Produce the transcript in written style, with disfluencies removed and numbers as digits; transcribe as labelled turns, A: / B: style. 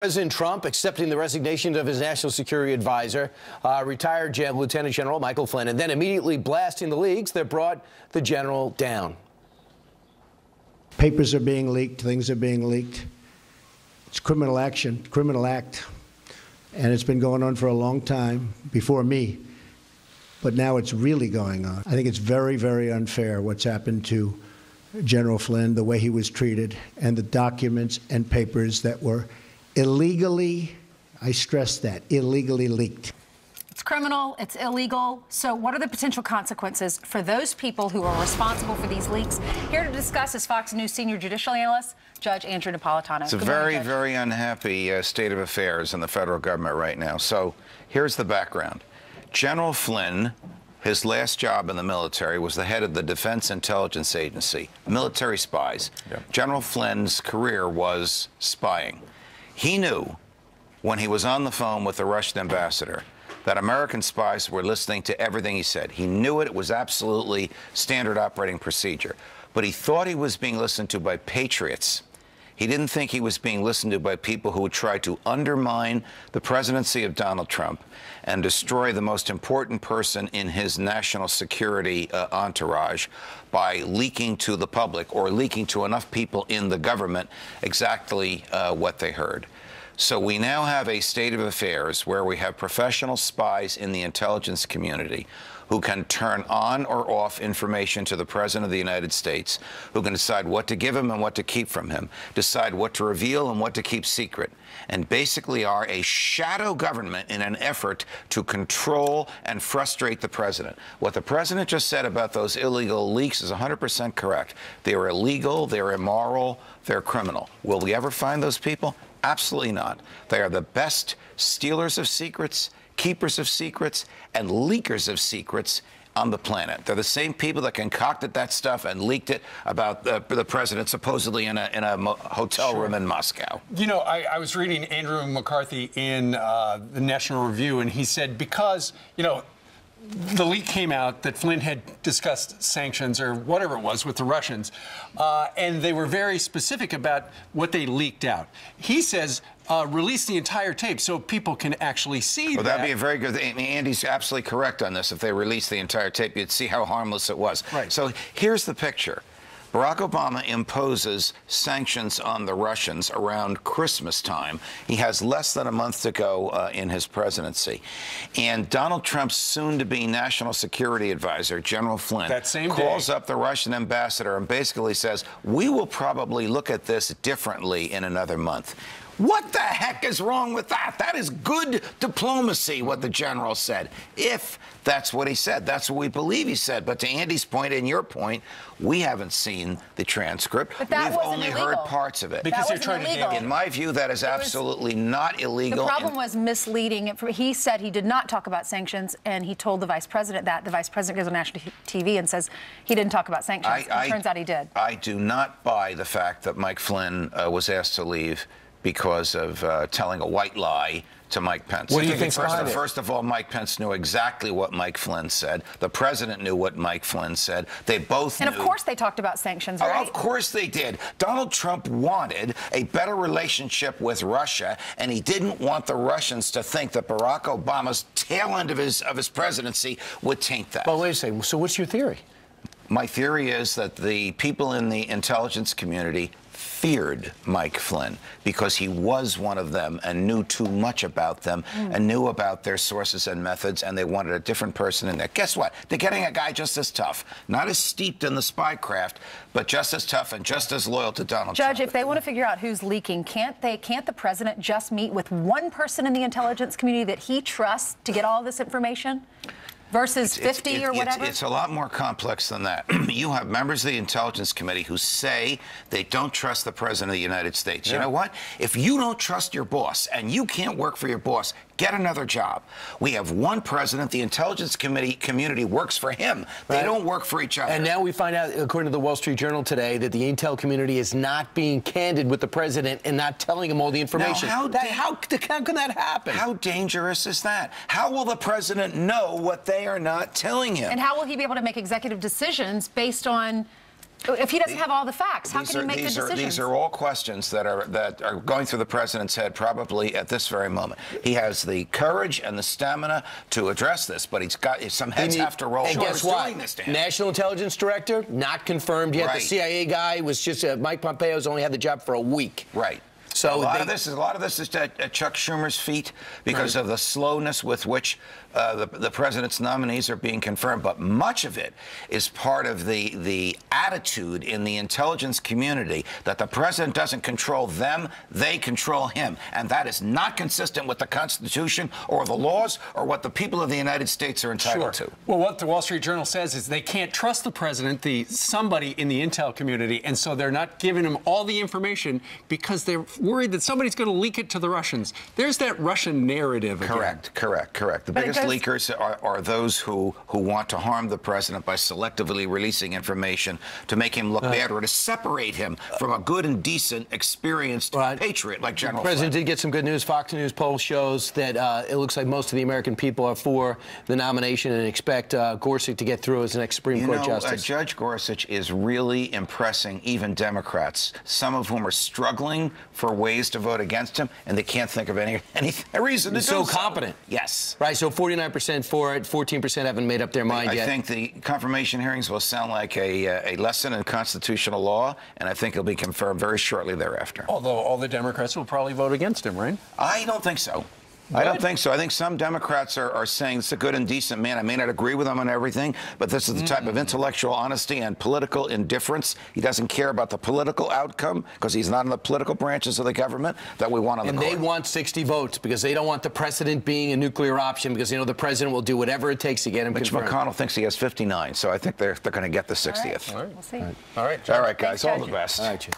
A: President Trump accepting the resignation of his national security advisor, retired Lieutenant General Michael Flynn, and then immediately blasting the leaks that brought the general down.
B: Papers are being leaked, things are being leaked. It's criminal action, criminal act, and it's been going on for a long time before me, but now it's really going on. I think it's very, very unfair what's happened to General Flynn, the way he was treated, and the documents and papers that were illegally, I stress that, illegally leaked.
C: It's criminal, it's illegal. So what are the potential consequences for those people who are responsible for these leaks? Here to discuss is Fox News senior judicial analyst, Judge Andrew Napolitano.
D: It's a very unhappy state of affairs in the federal government right now. So here's the background. General Flynn, his last job in the military was the head of the Defense Intelligence Agency, military spies. Yep. General Flynn's career was spying. He knew when he was on the phone with the Russian ambassador that American spies were listening to everything he said. He knew it. It was absolutely standard operating procedure. But he thought he was being listened to by patriots. He didn't think he was being listened to by people who would try to undermine the presidency of Donald Trump and destroy the most important person in his national security entourage by leaking to the public or leaking to enough people in the government exactly what they heard. So we now have a state of affairs where we have professional spies in the intelligence community who can turn on or off information to the President of the United States, who can decide what to give him and what to keep from him, decide what to reveal and what to keep secret, and basically are a shadow government in an effort to control and frustrate the President. What the President just said about those illegal leaks is 100% correct. They are illegal, they're immoral, they're criminal. Will we ever find those people? Absolutely not. They are the best stealers of secrets, keepers of secrets, and leakers of secrets on the planet. They're the same people that concocted that stuff and leaked it about the president supposedly in a hotel room in Moscow.
E: You know, I was reading Andrew McCarthy in the National Review, and he said because, you know, the leak came out that Flynn had discussed sanctions or whatever it was with the Russians, and they were very specific about what they leaked out. He says release the entire tape so people can actually see that.
D: That'd be a very good thing. Andy's absolutely correct on this. If they released the entire tape, you'd see how harmless it was.
E: Right.
D: So here's the picture. Barack Obama imposes sanctions on the Russians around Christmas time. He has less than a month to go in his presidency. And Donald Trump's soon-to-be national security advisor, General Flynn, calls up the Russian ambassador and basically says, we will probably look at this differently in another month. What the heck is wrong with that? That is good diplomacy, what the general said. If that's what he said, that's what we believe he said. But to Andy's point and your point, we haven't seen the transcript.
C: But that
D: We've only heard parts of it.
E: Because they're trying to
D: In my view, that is absolutely not illegal.
C: The problem was misleading. He said he did not talk about sanctions, and he told the vice president that. The vice president goes on national TV and says he didn't talk about sanctions. It turns out he did.
D: I do not buy the fact that Mike Flynn was asked to leave because of telling a white lie to Mike Pence.
A: What do you think?
D: First of all, Mike Pence knew exactly what Mike Flynn said. The president knew what Mike Flynn said. They both knew.
C: And of course they talked about sanctions, right?
D: Oh, of course they did. Donald Trump wanted a better relationship with Russia, and he didn't want the Russians to think that Barack Obama's tail end of his presidency would taint that.
A: But wait a second. So what's your theory?
D: My theory is that the people in the intelligence community feared Mike Flynn because he was one of them and knew too much about them and knew about their sources and methods, and they wanted a different person in there. Guess what? They're getting a guy just as tough, not as steeped in the spy craft, but just as tough and just as loyal to Donald Trump.
C: Judge, if they want to figure out who's leaking, can't the president just meet with one person in the intelligence community that he trusts to get all this information? Versus 50 or whatever?
D: It's a lot more complex than that. You have members of the Intelligence Committee who say they don't trust the President of the United States. Yeah. You know what? If you don't trust your boss and you can't work for your boss, get another job. We have one president. The Intelligence community works for him. They don't work for each other.
A: And now we find out, according to the Wall Street Journal today, that the intel community is not being candid with the president and not telling him all the information.
D: Now, how can that happen? How dangerous is that? How will the president know what they are not telling him?
C: And how will he be able to make executive decisions based on If he doesn't have all the facts, how can he make the decisions?
D: These are all questions that are going through the president's head probably at this very moment. He has the courage and the stamina to address this, but he's got some heads have to roll.
A: And guess what? National Intelligence Director, not confirmed yet.
D: Right.
A: The CIA guy was just Mike Pompeo's only had the job for a week.
D: Right.
A: So
D: a lot of this is at Chuck Schumer's feet because of the slowness with which the president's nominees are being confirmed. But much of it is part of the attitude in the intelligence community that the president doesn't control them, they control him. And that is not consistent with the Constitution or the laws or what the people of the United States are entitled to.
E: Well, what the Wall Street Journal says is they can't trust the president, somebody in the intel community, and so they're not giving him all the information because they're worried that somebody's going to leak it to the Russians. There's that Russian narrative again.
D: Correct. The biggest leakers are those who want to harm the president by selectively releasing information to make him look bad or to separate him from a good and decent, experienced patriot like General Flynn.
A: The president did get some good news. Fox News poll shows that it looks like most of the American people are for the nomination and expect Gorsuch to get through as the next Supreme Court justice.
D: Judge Gorsuch is really impressing even Democrats, some of whom are struggling for ways to vote against him, and they can't think of any reason to do so.
A: So competent.
D: Yes.
A: Right, so 49% for it, 14% haven't made up their mind yet.
D: I think the confirmation hearings will sound like a lesson in constitutional law, and I think it'll be confirmed very shortly thereafter.
E: Although all the Democrats will probably vote against him, right?
D: I don't think so. I don't think so. I think some Democrats are saying it's a good and decent man. I may not agree with him on everything, but this is the type of intellectual honesty and political indifference. He doesn't care about the political outcome because he's not in the political branches of the government that we want on the court.
A: And they want 60 votes because they don't want the president being a nuclear option because they know the president will do whatever it takes to get him confirmed.
D: Mitch McConnell thinks he has 59, so I think they're going to get the 60th.
C: All right. We'll see.
D: All right, guys. All the best.
A: All right, Jim.